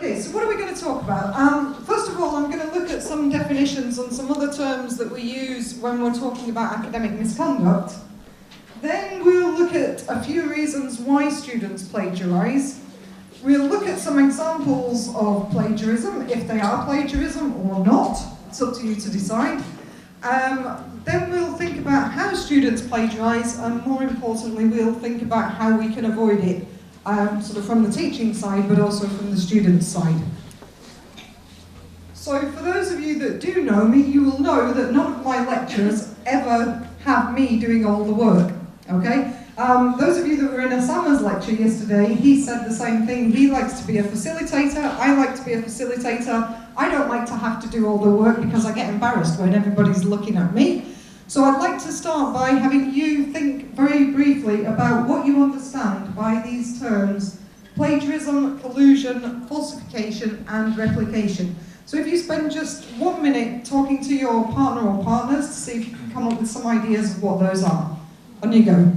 Okay, so what are we going to talk about? First of all, I'm going to look at some definitions and some other terms that we use when we're talking about academic misconduct. Then we'll look at a few reasons why students plagiarise. We'll look at some examples of plagiarism, if they are plagiarism or not. It's up to you to decide. Then we'll think about how students plagiarise, and more importantly, we'll think about how we can avoid it, sort of from the teaching side, but also from the student's side. So for those of you that do know me, you will know that none of my lectures ever have me doing all the work, okay? Those of you that were in Osama's lecture yesterday, he said the same thing. He likes to be a facilitator, I like to be a facilitator. I don't like to have to do all the work because I get embarrassed when everybody's looking at me. So I'd like to start by having you think very briefly about what you understand by these terms: plagiarism, collusion, falsification, and replication. So if you spend just 1 minute talking to your partner or partners to see if you can come up with some ideas of what those are. On you go.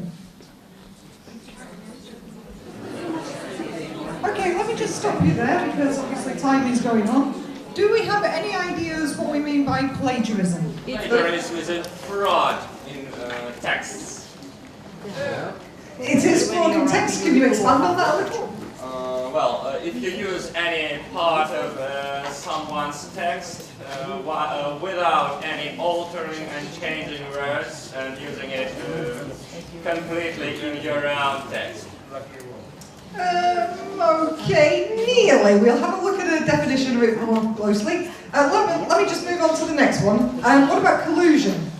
Okay, let me just stop you there because obviously time is going on. Do we have any ideas what we mean by plagiarism? Plagiarism is a fraud in texts. It is fraud in text. Can you expand on that a little? If you use any part of someone's text without any altering and changing words and using it completely in your own text. Okay, nearly. We'll have a look at a definition of it more closely. Let me just move on to the next one. What about collusion?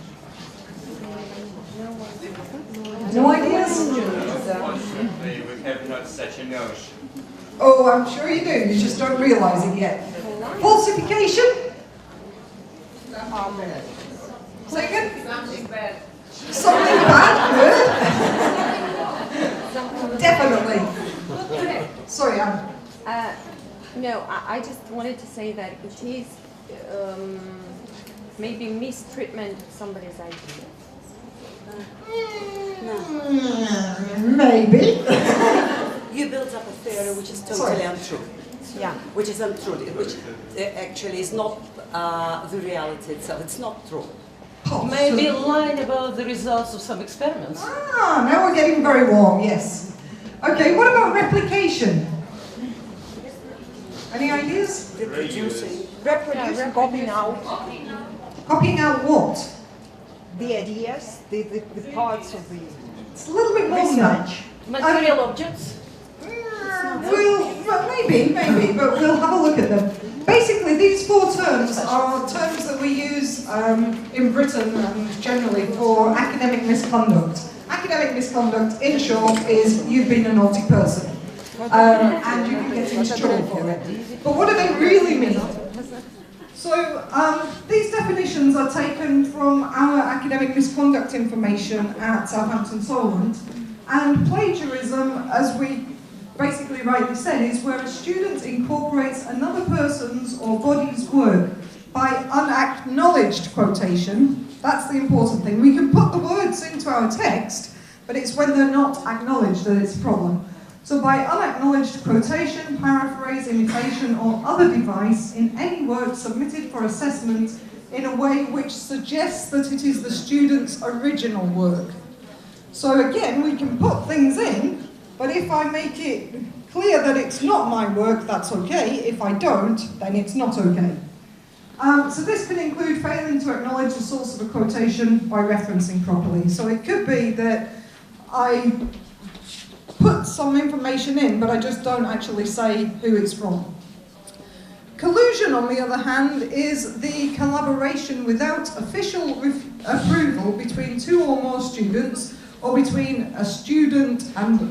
No ideas? Unfortunately, we have not such a notion. Oh, I'm sure you do. You just don't realise it yet. Falsification? Say again? Something bad. Something bad? Definitely. Sorry, Anne. No, I just wanted to say that it is maybe mistreatment of somebody's idea. Maybe. You build up a theory which is totally untrue. Yeah, which is untrue, which actually is not the reality itself. It's not true. Maybe lying about the results of some experiments. Ah, now we're getting very warm, yes. Okay, what about replication? Any ideas? Reproducing. Reproducing, copying out Copying out what? the ideas, the parts of the It's a little bit more than that. Material objects? Well, maybe, but we'll have a look at them. Basically, these four terms are terms that we use in Britain and generally for academic misconduct. Academic misconduct, in short, is you've been a naughty person. And you can get into trouble for it. But what do they really mean? So, these definitions are taken from our academic misconduct information at Southampton Solent. And plagiarism, as we basically rightly said, is where a student incorporates another person's or body's work by unacknowledged quotation. That's the important thing. We can put the words into our text, but it's when they're not acknowledged that it's a problem. So by unacknowledged quotation, paraphrase, imitation, or other device in any work submitted for assessment in a way which suggests that it is the student's original work. So again, we can put things in, but if I make it clear that it's not my work, that's okay. If I don't, then it's not okay. So this can include failing to acknowledge the source of a quotation by referencing properly. So it could be that I put some information in, but I just don't actually say who it's from. Collusion, on the other hand, is the collaboration without official approval between two or more students, or between a student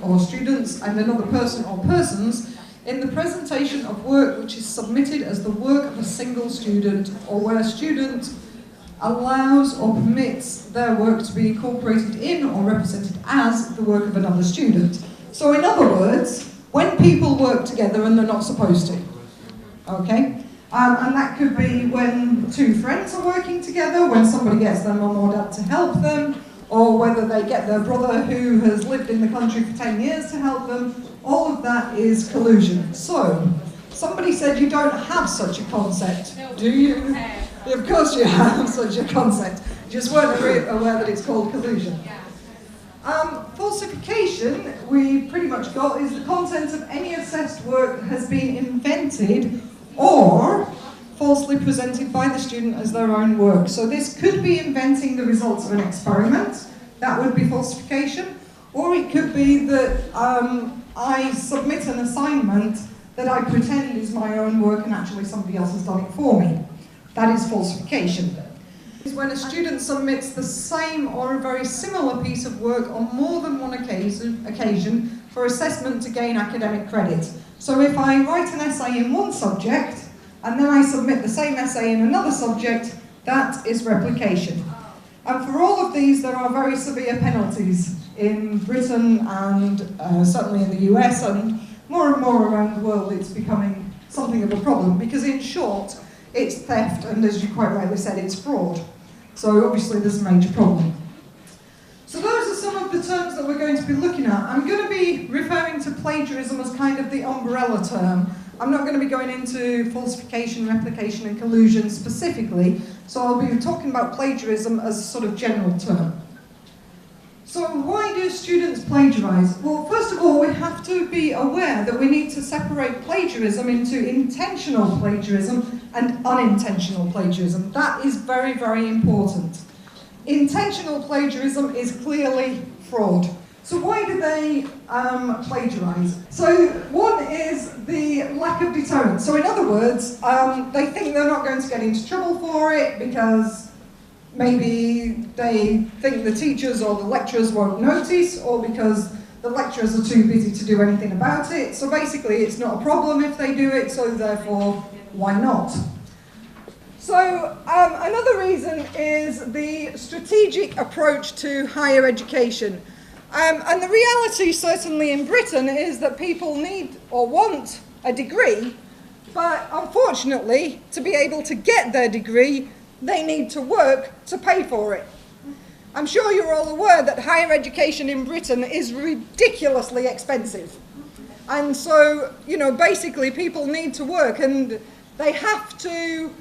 or students and another person or persons in the presentation of work which is submitted as the work of a single student, or where a student allows or permits their work to be incorporated in or represented as the work of another student. So in other words, when people work together and they're not supposed to, okay? And that could be when two friends are working together, when somebody gets their mum or dad to help them, or whether they get their brother who has lived in the country for 10 years to help them. All of that is collusion. So Somebody said you don't have such a concept. Do you? Of course you have such a concept. You just weren't aware that it's called collusion. Falsification, we pretty much got, is the content of any assessed work that has been invented or falsely presented by the student as their own work. So this could be inventing the results of an experiment, that would be falsification, or it could be that I submit an assignment that I pretend is my own work and actually somebody else has done it for me. That is falsification. Is when a student submits the same or a very similar piece of work on more than one occasion for assessment to gain academic credit. So if I write an essay in one subject and then I submit the same essay in another subject, that is replication. And for all of these there are very severe penalties in Britain and certainly in the US, and more around the world it's becoming something of a problem, because in short it's theft, and as you quite rightly said, it's fraud. So obviously there's a major problem. So those are some of the terms that we're going to be looking at. I'm going to be referring to plagiarism as kind of the umbrella term. I'm not going to be going into falsification, replication and collusion specifically, so I'll be talking about plagiarism as a sort of general term. So why do students plagiarize? Well, first of all, we have to be aware that we need to separate plagiarism into intentional plagiarism and unintentional plagiarism. That is very, very important. Intentional plagiarism is clearly fraud. So why do they plagiarize? So one is the lack of deterrence. So in other words, they think they're not going to get into trouble for it because maybe they think the teachers or the lecturers won't notice, or because the lecturers are too busy to do anything about it. So basically it's not a problem if they do it, so therefore why not? So another reason is the strategic approach to higher education. And the reality certainly in Britain is that people need or want a degree, but unfortunately to be able to get their degree they need to work to pay for it. I'm sure you're all aware that higher education in Britain is ridiculously expensive. And so, you know, basically people need to work, and they have to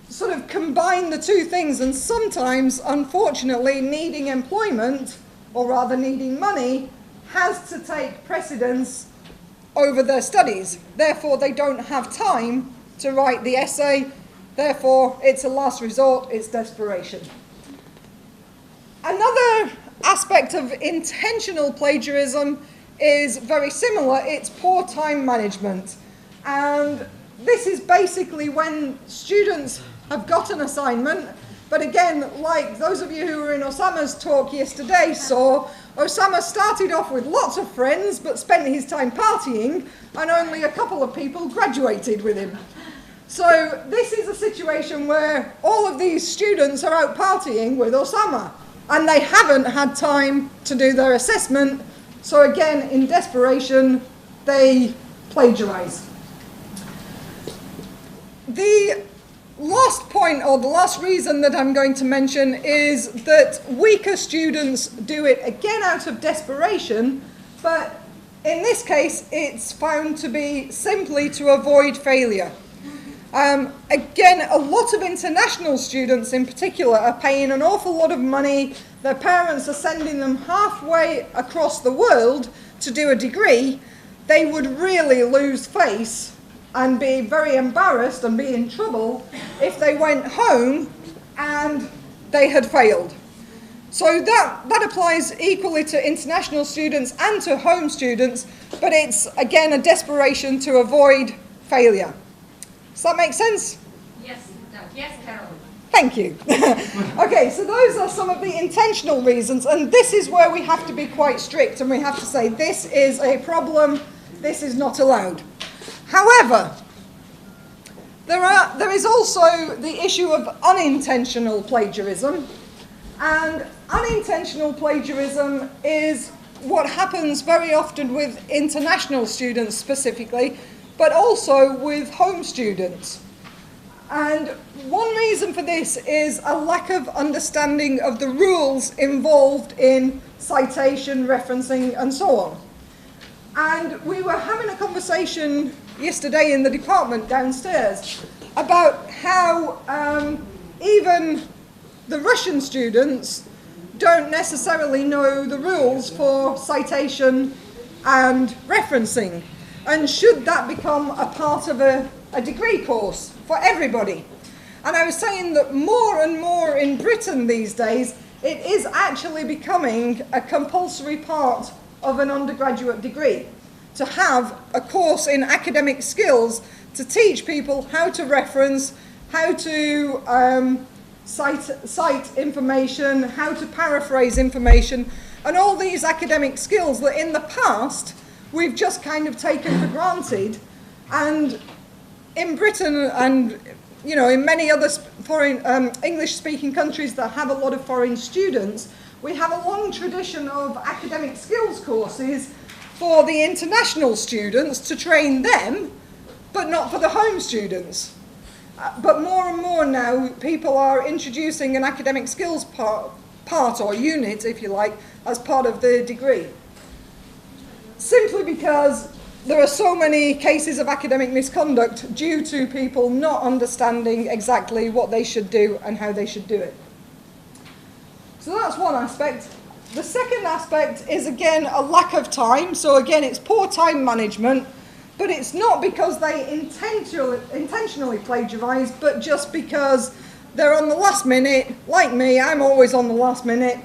sort of combine the two things, and sometimes, unfortunately, needing employment, or rather needing money, has to take precedence over their studies. Therefore, they don't have time to write the essay. Therefore, it's a last resort, it's desperation. Another aspect of intentional plagiarism is very similar. It's poor time management. And this is basically when students have got an assignment, but again, like those of you who were in Osama's talk yesterday saw, Osama started off with lots of friends, but spent his time partying, and only a couple of people graduated with him. So this is a situation where all of these students are out partying with Osama, and they haven't had time to do their assessment, so again, in desperation, they plagiarize. The last point, or the last reason that I'm going to mention, is that weaker students do it again out of desperation, but in this case, it's found to be simply to avoid failure. Again, a lot of international students in particular are paying an awful lot of money. Their parents are sending them halfway across the world to do a degree. They would really lose face and be very embarrassed and be in trouble if they went home and they had failed. So that applies equally to international students and to home students, but it's again a desperation to avoid failure. Does that make sense? Yes, it does. Yes, Carol. Thank you. Okay, so those are some of the intentional reasons, and this is where we have to be quite strict, and we have to say this is a problem, this is not allowed. However, there is also the issue of unintentional plagiarism, and unintentional plagiarism is what happens very often with international students specifically, but also with home students. And one reason for this is a lack of understanding of the rules involved in citation, referencing, and so on. And we were having a conversation yesterday in the department downstairs about how even the Russian students don't necessarily know the rules for citation and referencing. And should that become a part of a degree course for everybody? And I was saying that more and more in Britain these days, it is actually becoming a compulsory part of an undergraduate degree to have a course in academic skills to teach people how to reference, how to cite information, how to paraphrase information, and all these academic skills that in the past we've just kind of taken for granted. And in Britain and in many other foreign English-speaking countries that have a lot of foreign students, we have a long tradition of academic skills courses for the international students to train them, but not for the home students. But more and more now, people are introducing an academic skills part or unit, if you like, as part of the degree. Simply because there are so many cases of academic misconduct due to people not understanding exactly what they should do and how they should do it. So that's one aspect. The second aspect is, again, a lack of time. So again, it's poor time management, but it's not because they intentionally plagiarize, but just because they're on the last minute. Like me, I'm always on the last minute.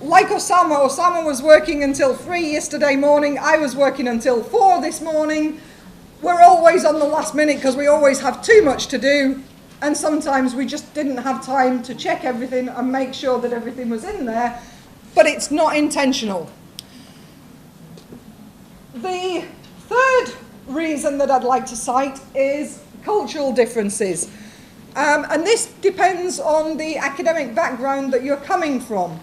Like Osama was working until 3 yesterday morning. I was working until 4 this morning. We're always on the last minute because we always have too much to do. And sometimes we just didn't have time to check everything and make sure that everything was in there. But it's not intentional. The third reason that I'd like to cite is cultural differences. And this depends on the academic background that you're coming from.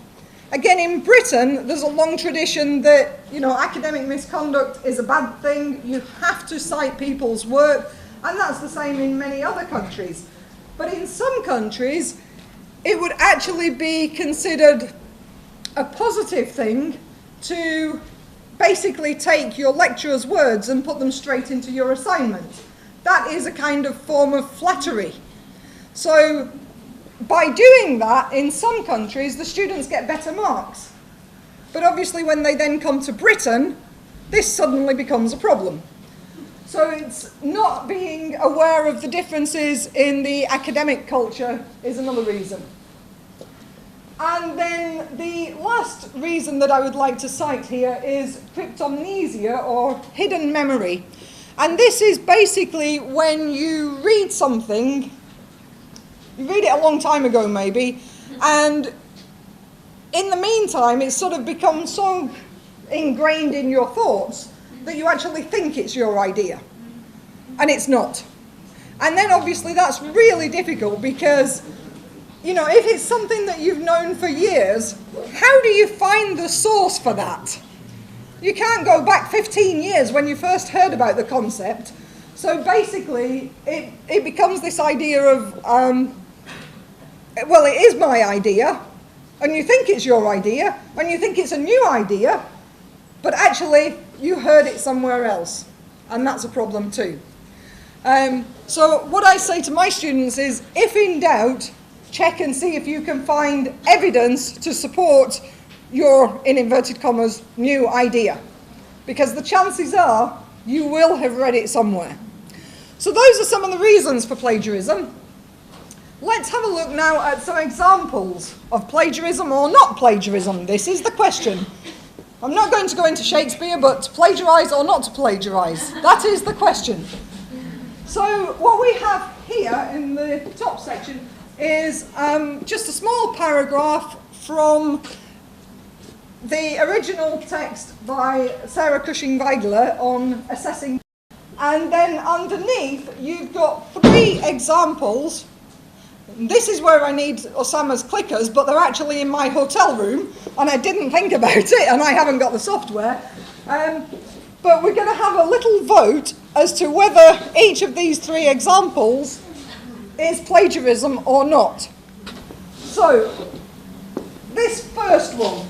Again, in Britain, there's a long tradition that, academic misconduct is a bad thing. You have to cite people's work, and that's the same in many other countries. But in some countries, it would actually be considered a positive thing to basically take your lecturer's words and put them straight into your assignment. That is a kind of form of flattery. So by doing that, in some countries, the students get better marks. But obviously when they then come to Britain, this suddenly becomes a problem. So it's not being aware of the differences in the academic culture is another reason. And then the last reason that I would like to cite here is cryptomnesia, or hidden memory. And this is basically when you read something, you read it a long time ago maybe, and in the meantime it's sort of become so ingrained in your thoughts that you actually think it's your idea, and it's not. And then obviously that's really difficult because, if it's something that you've known for years, how do you find the source for that? You can't go back 15 years when you first heard about the concept. So basically it becomes this idea of, well, it is my idea, and you think it's your idea, and you think it's a new idea, but actually you heard it somewhere else, and that's a problem too. So what I say to my students is, if in doubt, check and see if you can find evidence to support your, in inverted commas, new idea. Because the chances are you will have read it somewhere. So those are some of the reasons for plagiarism. Let's have a look now at some examples of plagiarism or not plagiarism. This is the question. I'm not going to go into Shakespeare, but to plagiarise or not to plagiarise, that is the question. So what we have here in the top section is just a small paragraph from the original text by Sarah Cushing-Weigler on assessing. And then underneath, you've got 3 examples. This is where I need Osama's clickers, but they're actually in my hotel room, and I didn't think about it, and I haven't got the software. But we're going to have a little vote as to whether each of these 3 examples is plagiarism or not. So, this first one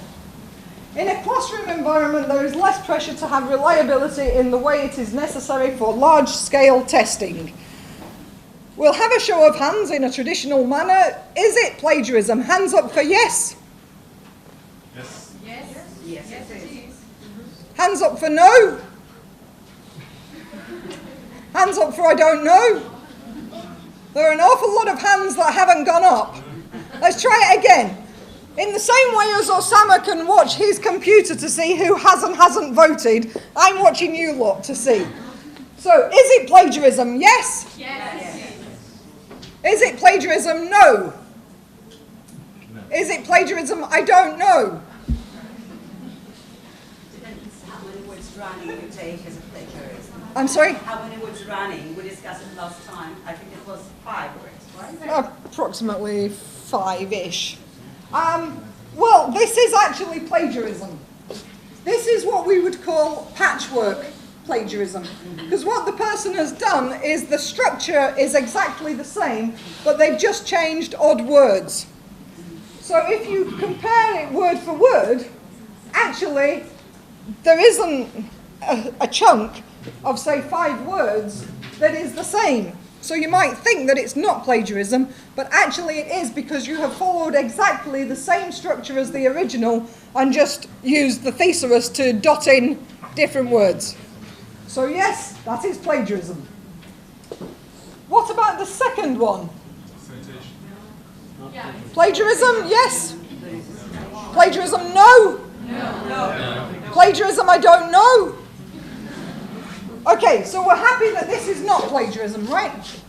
In a classroom environment, there is less pressure to have reliability in the way it is necessary for large-scale testing. We'll have a show of hands in a traditional manner. Is it plagiarism? Hands up for yes. Yes. Yes, it is. Hands up for no. Hands up for I don't know. There are an awful lot of hands that haven't gone up. Let's try it again. In the same way as Osama can watch his computer to see who has and hasn't voted, I'm watching you lot to see. So, is it plagiarism? Yes? Yes. Is it plagiarism? No. Is it plagiarism? I don't know. Depends how many words running you take as a plagiarism. I'm sorry? How many words running? We discussed it last time. I think it was 5 words, right? Approximately 5-ish. Well, this is actually plagiarism. This is what we would call patchwork plagiarism. Because what the person has done is the structure is exactly the same, but they've just changed odd words. So if you compare it word for word, actually, there isn't a chunk of, say, 5 words that is the same. So you might think that it's not plagiarism, but actually it is, because you have followed exactly the same structure as the original and just used the thesaurus to dot in different words. So yes, that is plagiarism. What about the second one? Plagiarism, yes. Plagiarism, no. Plagiarism, I don't know. Okay, so we're happy that this is not plagiarism, right?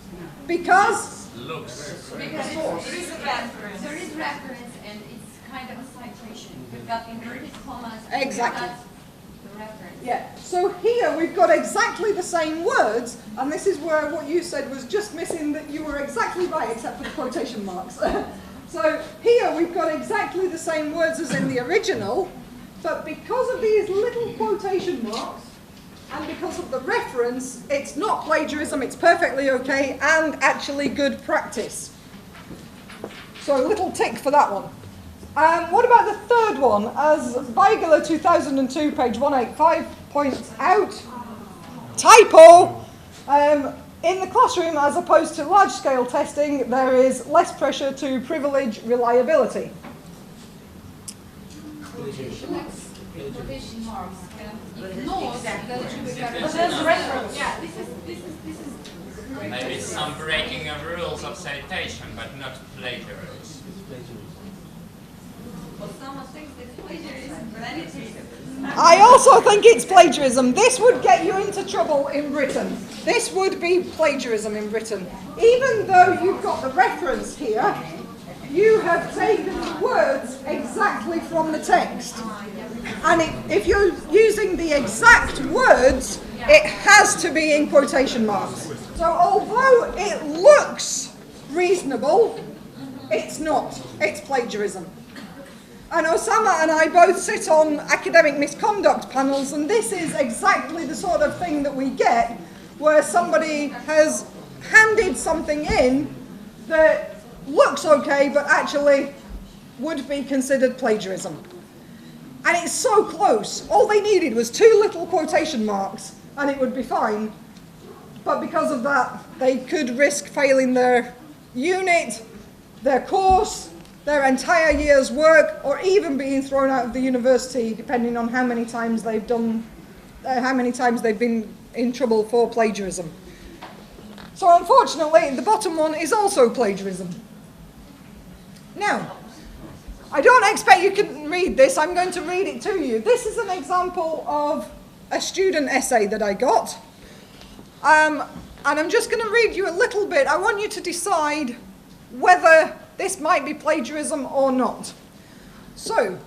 Because? Looks. Because it is a reference. There is reference and it's kind of a citation. We've got inverted commas. Exactly. That's the reference. Yeah, so here we've got exactly the same words, and this is where what you said was just missing, that you were exactly right except for the quotation marks. So here we've got exactly the same words as in the original, but because of these little quotation marks, and because of the reference, it's not plagiarism, it's perfectly okay, and actually good practice. So a little tick for that one. What about the third one? As Weigler 2002, page 185, points out, typo! In the classroom, as opposed to large-scale testing, there is less pressure to privilege reliability. Quotation marks can ignore But there's reference. Yeah, this is Maybe some breaking of rules of citation, but not plagiarism. well, someone thinks it's plagiarism, but then it's I also think it's plagiarism. This would get you into trouble in Britain. This would be plagiarism in Britain. Even though you've got the reference here, you have taken the words exactly from the text. And if you're using the exact words, it has to be in quotation marks. So although it looks reasonable, it's not. It's plagiarism. And Osama and I both sit on academic misconduct panels, and this is exactly the sort of thing that we get, where somebody has handed something in that looks okay, but actually would be considered plagiarism. And it's so close. All they needed was 2 little quotation marks, and it would be fine. But because of that, they could risk failing their unit, their course, their entire year's work, or even being thrown out of the university, depending on how many times they've been in trouble for plagiarism. So unfortunately, the bottom one is also plagiarism. Now, I don't expect you can read this. I'm going to read it to you. This is an example of a student essay that I got. And I'm just going to read you a little bit. I want you to decide whether this might be plagiarism or not. So,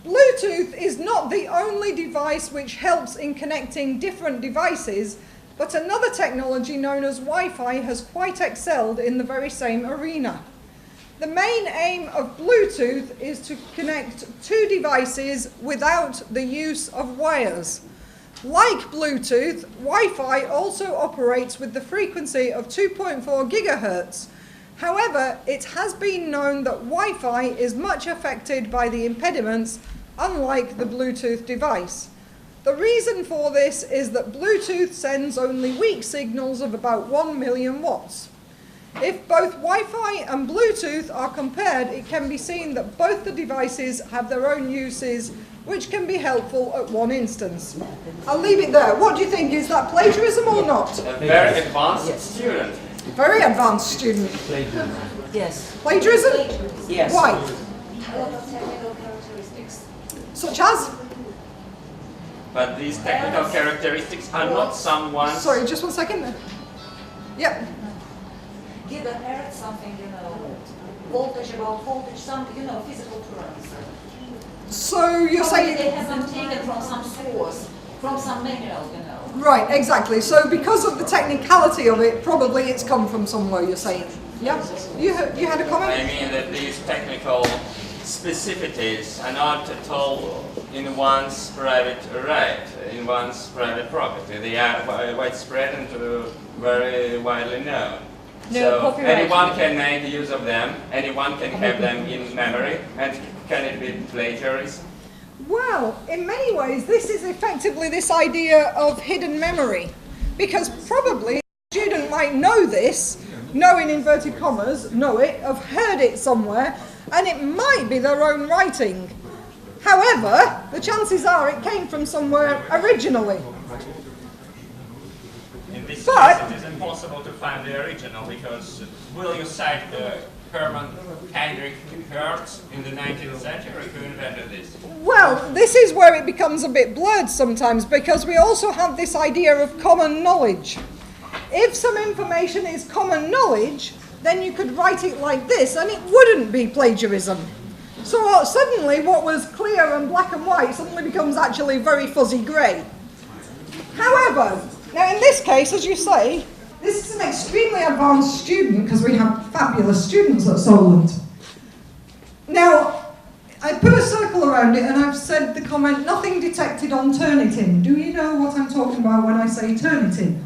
Bluetooth is not the only device which helps in connecting different devices, but another technology known as Wi-Fi has quite excelled in the very same arena. The main aim of Bluetooth is to connect 2 devices without the use of wires. Like Bluetooth, Wi-Fi also operates with the frequency of 2.4 gigahertz. However, it has been known that Wi-Fi is much affected by the impediments unlike the Bluetooth device. The reason for this is that Bluetooth sends only weak signals of about 1 million watts. If both Wi-Fi and Bluetooth are compared, it can be seen that both the devices have their own uses, which can be helpful at one instance. I'll leave it there. What do you think? Is that plagiarism or not? A very advanced student. Very advanced student. Yes. Plagiarism? Yes. Why? A lot of technical characteristics. Such as? But these technical characteristics are not someone's... Sorry, just 1 second. Yep. Did I heard something, voltage about voltage, some, physical terms. So you're Probably saying... they have them taken from some source, from some manual, Right, exactly. So because of the technicality of it, probably it's come from somewhere, you're saying. Yeah? You had a comment? I mean that these technical specificities are not at all in one's private right, in one's private property. They are widespread and very widely known. No, So copyright. anyone can make use of them, anyone can have them in memory, and can it be plagiarism? Well, in many ways, this is effectively this idea of hidden memory. Because probably a student might know this, know in inverted commas, know it, have heard it somewhere, and it might be their own writing. However, the chances are it came from somewhere originally. In this But- case, it is impossible to find the original, because will you cite Hermann Heinrich Hertz in the 19th century who invented this? Well, this is where it becomes a bit blurred sometimes, because we also have this idea of common knowledge. If some information is common knowledge, then you could write it like this, and it wouldn't be plagiarism. So suddenly what was clear and black and white suddenly becomes actually very fuzzy grey. However, now in this case, as you say, this is an extremely advanced student, because we have fabulous students at Solent. Now, I put a circle around it and I've said the comment, nothing detected on Turnitin. Do you know what I'm talking about when I say Turnitin?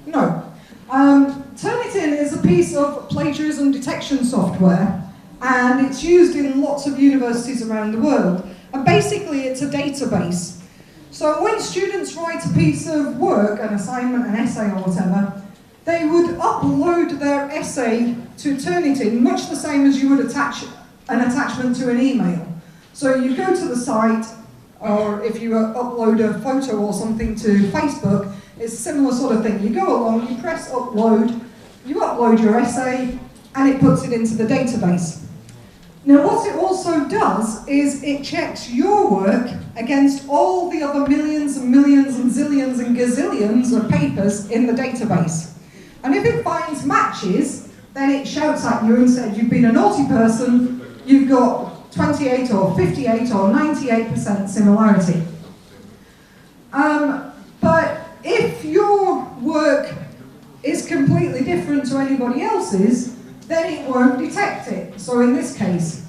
No. Turnitin is a piece of plagiarism detection software, and it's used in lots of universities around the world. And basically it's a database. So when students write a piece of work, an assignment, an essay or whatever, they would upload their essay to Turnitin, much the same as you would attach an attachment to an email. So you go to the site, or if you upload a photo or something to Facebook, it's a similar sort of thing. You go along, you press upload, you upload your essay, and it puts it into the database. Now what it also does is it checks your work against all the other millions and millions and zillions and gazillions of papers in the database. And if it finds matches, then it shouts at you and says, you've been a naughty person, you've got 28 or 58 or 98% similarity. But if your work is completely different to anybody else's, then it won't detect it. So in this case,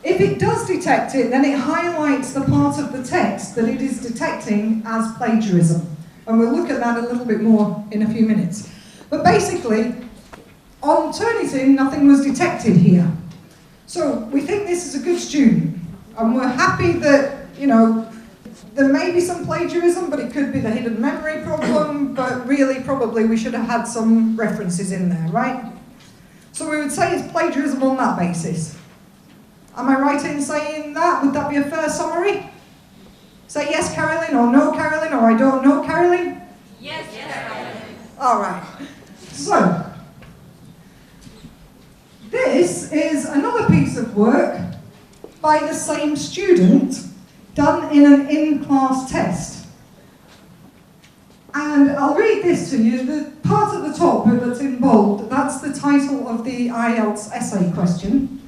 if it does detect it, then it highlights the part of the text that it is detecting as plagiarism. And we'll look at that a little bit more in a few minutes. But basically, on Turnitin, nothing was detected here. So we think this is a good student. And we're happy that, there may be some plagiarism, but it could be the hidden memory problem, but really probably we should have had some references in there, right? So we would say it's plagiarism on that basis. Am I right in saying that? Would that be a fair summary? Say yes, Carolyn, or no, Carolyn, or I don't know, Carolyn? Yes, Carolyn. All right. So, this is another piece of work by the same student done in an in-class test. And I'll read this to you. The part at the top that's in bold, that's the title of the IELTS essay question.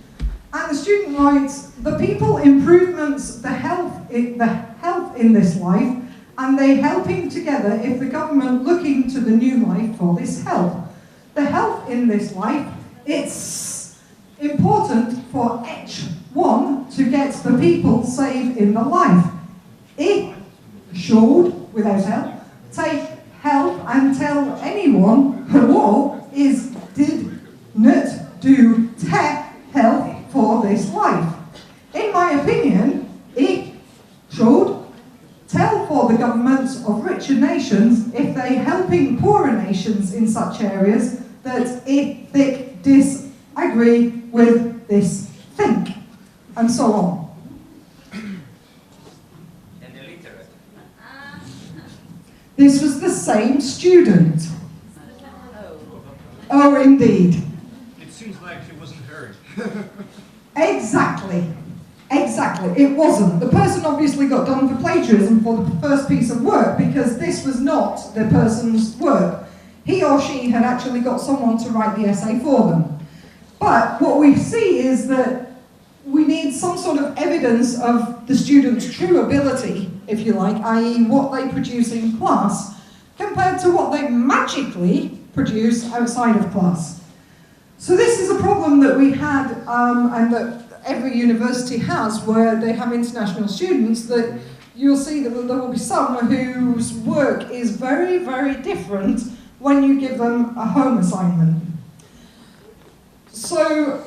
And the student writes, the people improvements the health in this life, and they helping together if the government looking to the new life for this health. The health in this life, it's important for each one to get the people saved in the life. It should, without help, take help and tell anyone who is did not do take help for this life. In my opinion, it nations if they're helping poorer nations in such areas that disagree with this think, and so on. And illiterate. This was the same student. Oh, indeed. It seems like she wasn't heard. Exactly. Exactly. It wasn't. The person obviously got done for plagiarism for the first piece of work because this was not the person's work. He or she had actually got someone to write the essay for them. But what we see is that we need some sort of evidence of the student's true ability, if you like, i.e. what they produce in class, compared to what they magically produce outside of class. So this is a problem that we had and that every university has, where they have international students, that you'll see that there will be some whose work is very, very different when you give them a home assignment. So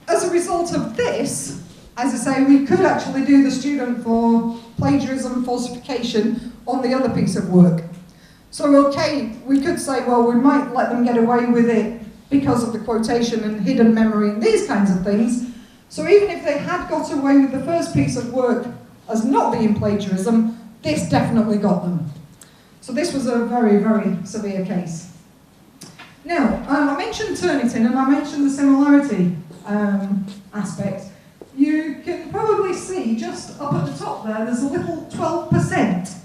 as a result of this, as I say, we could actually do the student for plagiarism, falsification on the other piece of work. So okay, we could say, well, we might let them get away with it because of the quotation and hidden memory and these kinds of things. So even if they had got away with the first piece of work as not being plagiarism, this definitely got them. So this was a very, very severe case. Now, I mentioned Turnitin and I mentioned the similarity aspect. You can probably see just up at the top there's a little 12%.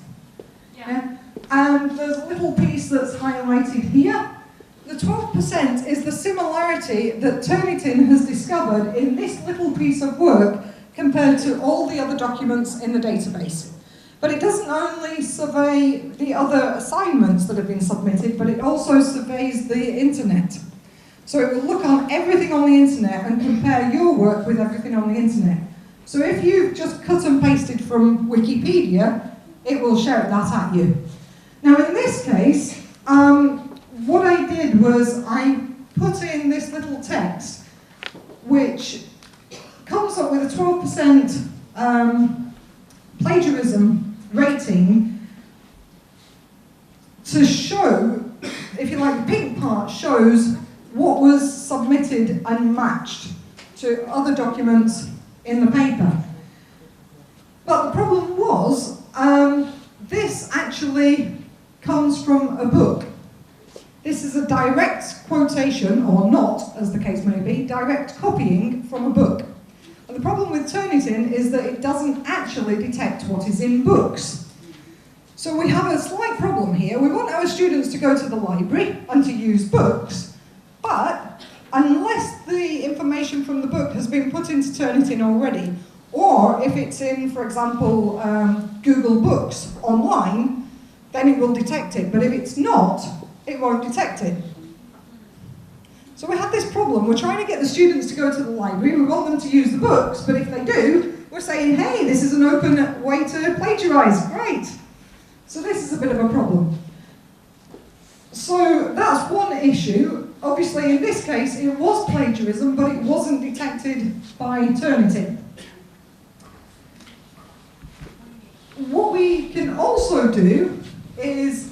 Yeah? And there's a little piece that's highlighted here. The 12% is the similarity that Turnitin has discovered in this little piece of work compared to all the other documents in the database. But it doesn't only survey the other assignments that have been submitted, but it also surveys the internet. So it will look on everything on the internet and compare your work with everything on the internet. So if you've just cut and pasted from Wikipedia, it will shout that at you. Now in this case, what I did was I put in this little text, which comes up with a 12% plagiarism rating to show, if you like, the pink part shows what was submitted and matched to other documents in the paper. But the problem was, this actually comes from a book. This is a direct quotation, or not, as the case may be, direct copying from a book. And the problem with Turnitin is that it doesn't actually detect what is in books. So we have a slight problem here. We want our students to go to the library and to use books, but unless the information from the book has been put into Turnitin already, or if it's in, for example, Google Books online, then it will detect it. But if it's not, it won't detect it. So we have this problem. We're trying to get the students to go to the library. We want them to use the books, but if they do, we're saying, hey, this is an open way to plagiarize. Great. So this is a bit of a problem. So that's one issue. Obviously, in this case, it was plagiarism, but it wasn't detected by Turnitin. What we can also do is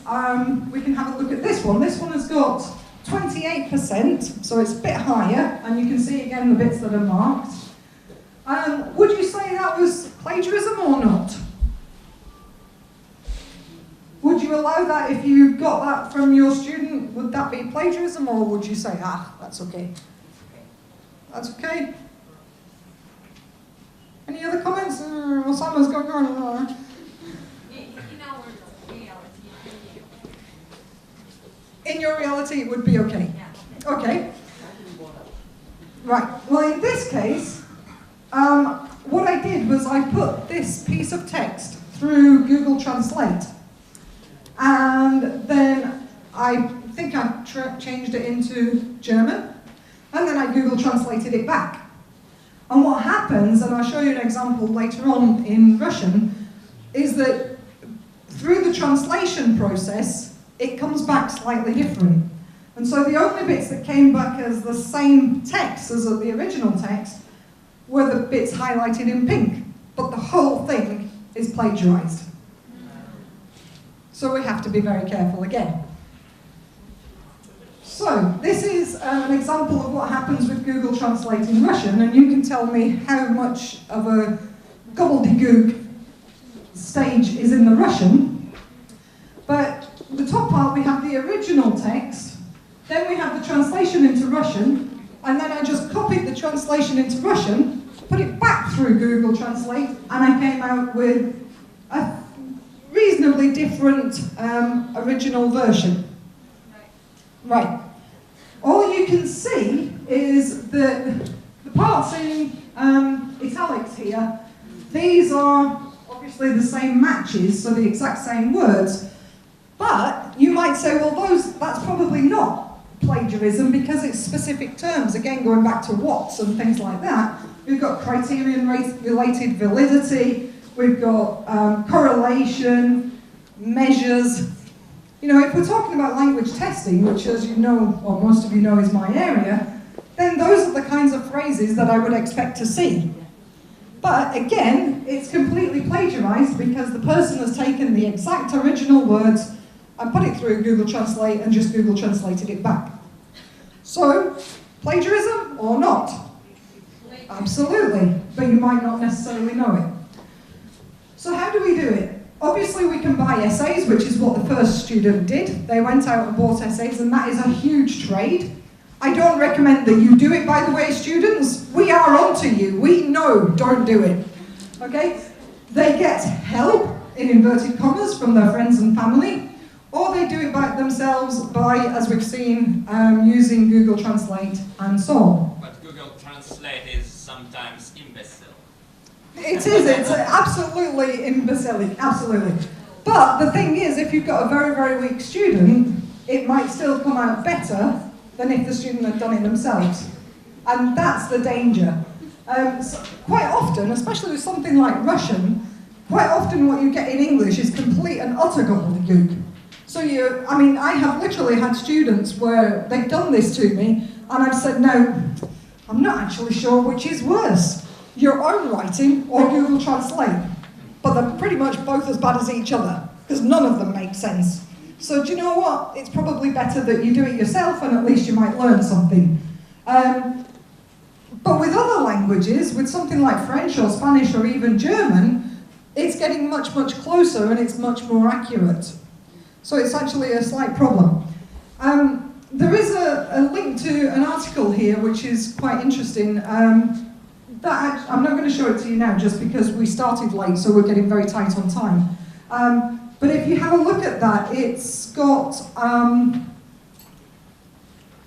we can have a look at this one. This one has got 28%, so it's a bit higher, and you can see again the bits that are marked. Would you say that was plagiarism or not? Would you allow that if you got that from your student? Would that be plagiarism, or would you say, that's okay? That's okay? Any other comments? Osama's going on. In your reality, it would be okay. Okay. Right. Well, in this case, what I did was I put this piece of text through Google Translate. And then I think I changed it into German. And then I Google translated it back. And what happens, and I'll show you an example later on in Russian, is that through the translation process, it comes back slightly different. And so the only bits that came back as the same text as the original text were the bits highlighted in pink, but the whole thing is plagiarized. So we have to be very careful again. So this is an example of what happens with Google Translate in Russian, and you can tell me how much of a gobbledygook stage is in the Russian. But the top part, we have the original text, then we have the translation into Russian, and then I just copied the translation into Russian, put it back through Google Translate, and I came out with a reasonably different original version. Right. All you can see is that the parts in italics here, these are obviously the same matches, so the exact same words, but you might say, well, that's probably not plagiarism because it's specific terms, again going back to what's and things like that. We've got criterion-related validity, we've got correlation, measures. You know, if we're talking about language testing, which as you know, or most of you know is my area, then those are the kinds of phrases that I would expect to see. But again, it's completely plagiarized because the person has taken the exact original words and put it through Google Translate and just Google translated it back. So, plagiarism or not? Absolutely, but you might not necessarily know it. So how do we do it? Obviously we can buy essays, which is what the first student did. They went out and bought essays, and that is a huge trade. I don't recommend that you do it, by the way, students. We are onto you. We know, don't do it. Okay? They get help, in inverted commas, from their friends and family, or they do it by themselves by, as we've seen, using Google Translate and so on. But Google Translate is sometimes imbecile. It is, it's absolutely imbecilic, absolutely. But the thing is, if you've got a very, very weak student, it might still come out better than if the student had done it themselves. And that's the danger. So quite often, especially with something like Russian, quite often what you get in English is complete and utter gobbledygook. So I have literally had students where they've done this to me, and I've said, no, I'm not actually sure which is worse. Your own writing or Google Translate. But they're pretty much both as bad as each other, because none of them make sense. So do you know what? It's probably better that you do it yourself, and at least you might learn something. But with other languages, with something like French or Spanish or even German, it's getting much, much closer and it's much more accurate. So it's actually a slight problem. There is a link to an article here which is quite interesting. I'm not going to show it to you now just because we started late, so we're getting very tight on time. But if you have a look at that, it's got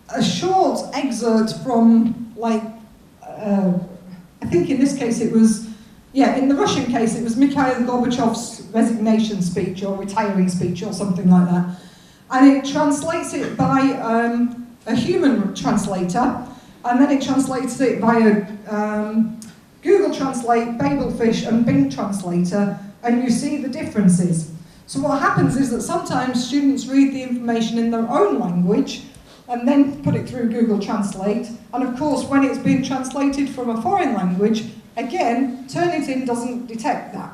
a short excerpt from, like, I think in this case it was, in the Russian case it was Mikhail Gorbachev's resignation speech or retiring speech or something like that. And it translates it by a human translator, and then it translates it via Google Translate, Babelfish and Bing Translator, and you see the differences. So what happens is that sometimes students read the information in their own language and then put it through Google Translate, and of course when it's been translated from a foreign language, again, Turnitin doesn't detect that.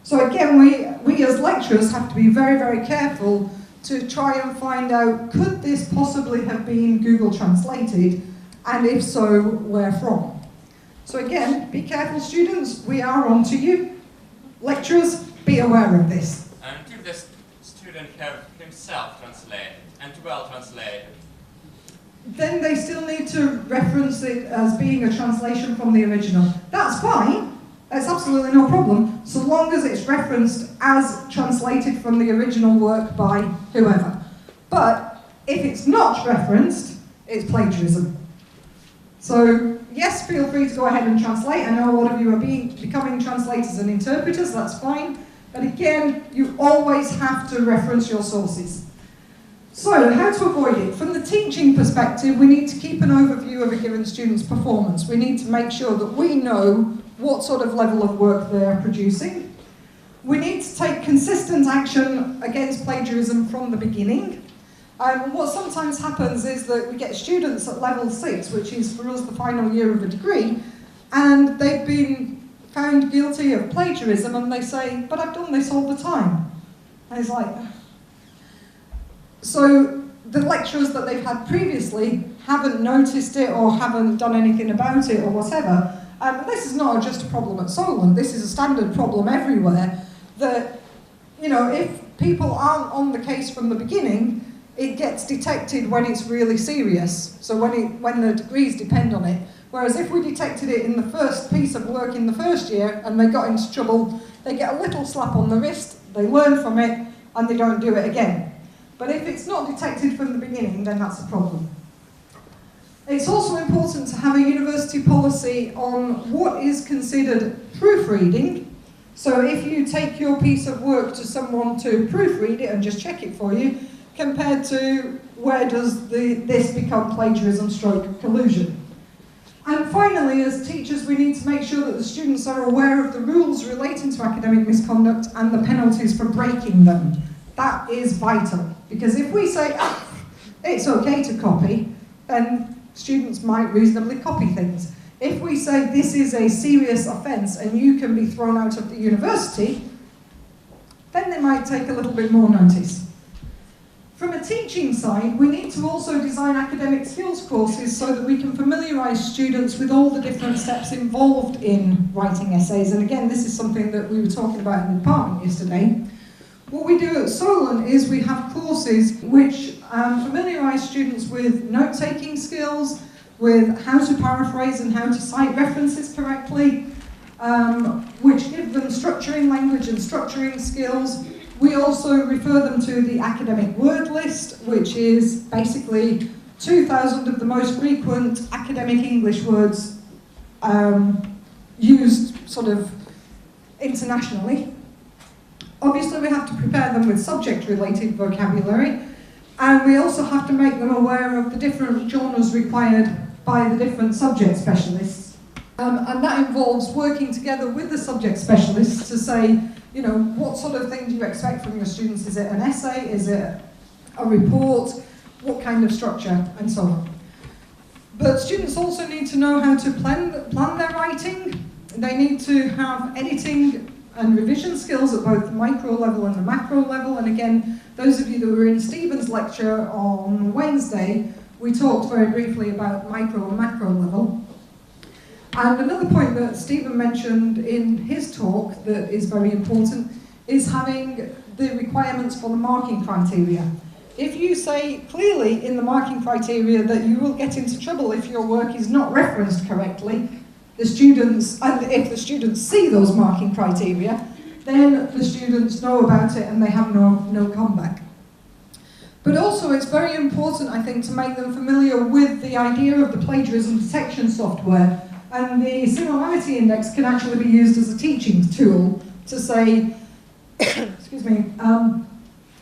So again, we as lecturers have to be very, very careful to try and find out, could this possibly have been Google translated, and if so, where from? So again, be careful students, we are on to you. Lecturers, be aware of this. And if the student have himself translated, and well translated, then they still need to reference it as being a translation from the original. That's fine, that's absolutely no problem, so long as it's referenced as translated from the original work by whoever. But if it's not referenced, it's plagiarism. So yes, feel free to go ahead and translate. I know a lot of you are becoming translators and interpreters, that's fine. But again, you always have to reference your sources. So, how to avoid it? From the teaching perspective, we need to keep an overview of a given student's performance. We need to make sure that we know what sort of level of work they are producing. We need to take consistent action against plagiarism from the beginning. What sometimes happens is that we get students at level 6, which is for us the final year of a degree, and they've been found guilty of plagiarism and they say, but I've done this all the time. And it's like, so the lecturers that they've had previously haven't noticed it or haven't done anything about it or whatever. This is not just a problem at Solent, this is a standard problem everywhere, that, you know, if people aren't on the case from the beginning, it gets detected when it's really serious, so when the degrees depend on it. Whereas if we detected it in the first piece of work in the first year and they got into trouble, they get a little slap on the wrist, they learn from it, and they don't do it again. But if it's not detected from the beginning, then that's a problem. It's also important to have a university policy on what is considered proofreading. So if you take your piece of work to someone to proofread it and just check it for you, compared to where does this become plagiarism / collusion. And finally, as teachers, we need to make sure that the students are aware of the rules relating to academic misconduct and the penalties for breaking them. That is vital, because if we say, it's okay to copy, then students might reasonably copy things. If we say this is a serious offence and you can be thrown out of the university, then they might take a little bit more notice. From a teaching side, we need to also design academic skills courses so that we can familiarise students with all the different steps involved in writing essays. And again, this is something that we were talking about in the department yesterday. What we do at Solent is we have courses which familiarise students with note-taking skills, with how to paraphrase and how to cite references correctly, which give them structuring language and structuring skills. We also refer them to the academic word list, which is basically 2,000 of the most frequent academic English words used sort of internationally. Obviously, we have to prepare them with subject-related vocabulary, and we also have to make them aware of the different genres required by the different subject specialists. And that involves working together with the subject specialists to say, you know, what sort of thing do you expect from your students? Is it an essay? Is it a report? What kind of structure? And so on. But students also need to know how to plan their writing. They need to have editing and revision skills at both the micro level and the macro level. And again, those of you that were in Stephen's lecture on Wednesday, we talked very briefly about micro and macro level. And another point that Stephen mentioned in his talk that is very important is having the requirements for the marking criteria. If you say clearly in the marking criteria that you will get into trouble if your work is not referenced correctly, the students, and if the students see those marking criteria, then the students know about it and they have no comeback. But also it's very important, I think, to make them familiar with the idea of the plagiarism detection software. And the similarity index can actually be used as a teaching tool to say, excuse me,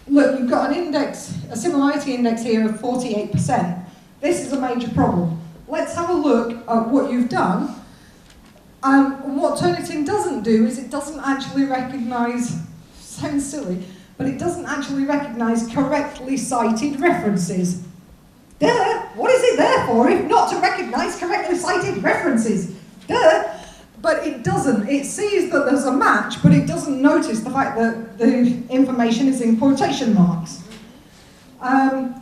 look, you've got an index, a similarity index here of 48%. This is a major problem. Let's have a look at what you've done. And what Turnitin doesn't do is it doesn't actually recognise, sounds silly, but it doesn't actually recognise correctly cited references. Duh! What is it there for if not to recognise correctly cited references? Duh! But it doesn't. It sees that there's a match, but it doesn't notice the fact that the information is in quotation marks.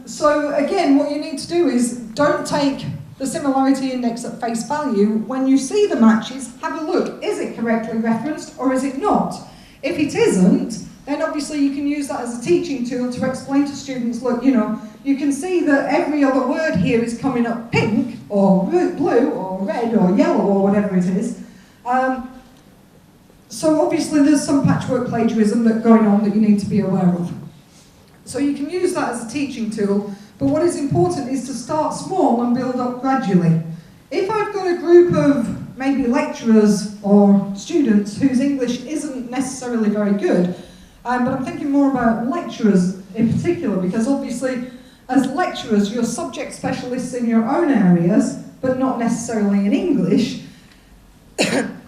So again, what you need to do is don't take the similarity index at face value. When you see the matches, have a look. Is it correctly referenced or is it not? If it isn't, then obviously you can use that as a teaching tool to explain to students, look, you know, you can see that every other word here is coming up pink, or blue, or red, or yellow, or whatever it is. So obviously there's some patchwork plagiarism that's going on that you need to be aware of. So you can use that as a teaching tool, but what is important is to start small and build up gradually. If I've got a group of maybe lecturers or students whose English isn't necessarily very good, but I'm thinking more about lecturers in particular, because obviously as lecturers you're subject specialists in your own areas, but not necessarily in English,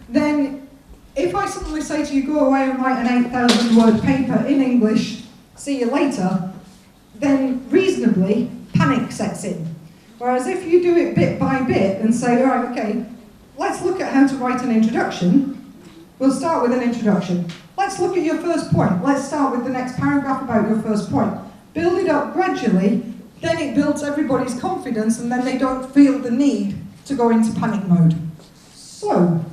then if I suddenly say to you, go away and write an 8,000 word paper in English, see you later, then reasonably panic sets in. Whereas if you do it bit by bit and say, all right, okay, let's look at how to write an introduction, we'll start with an introduction. let's look at your first point. Let's start with the next paragraph about your first point. Build it up gradually, then it builds everybody's confidence, and then they don't feel the need to go into panic mode. So,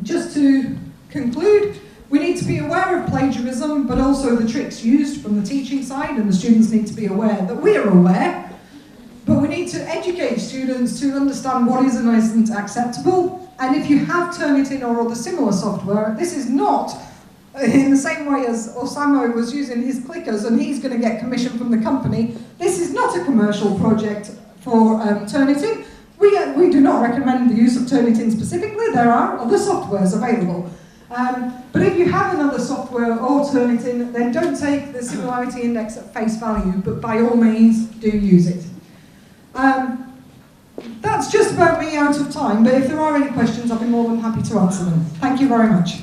just to conclude, we need to be aware of plagiarism, but also the tricks used from the teaching side, and the students need to be aware that we are aware, but we need to educate students to understand what is and isn't acceptable. And if you have Turnitin or other similar software, this is not in the same way as Osamo was using his clickers and he's going to get commission from the company. This is not a commercial project for Turnitin. We do not recommend the use of Turnitin specifically. There are other softwares available. But if you have another software or Turnitin, then don't take the similarity index at face value, but by all means do use it. That's just about me out of time, but if there are any questions, I'll be more than happy to answer them. Thank you very much.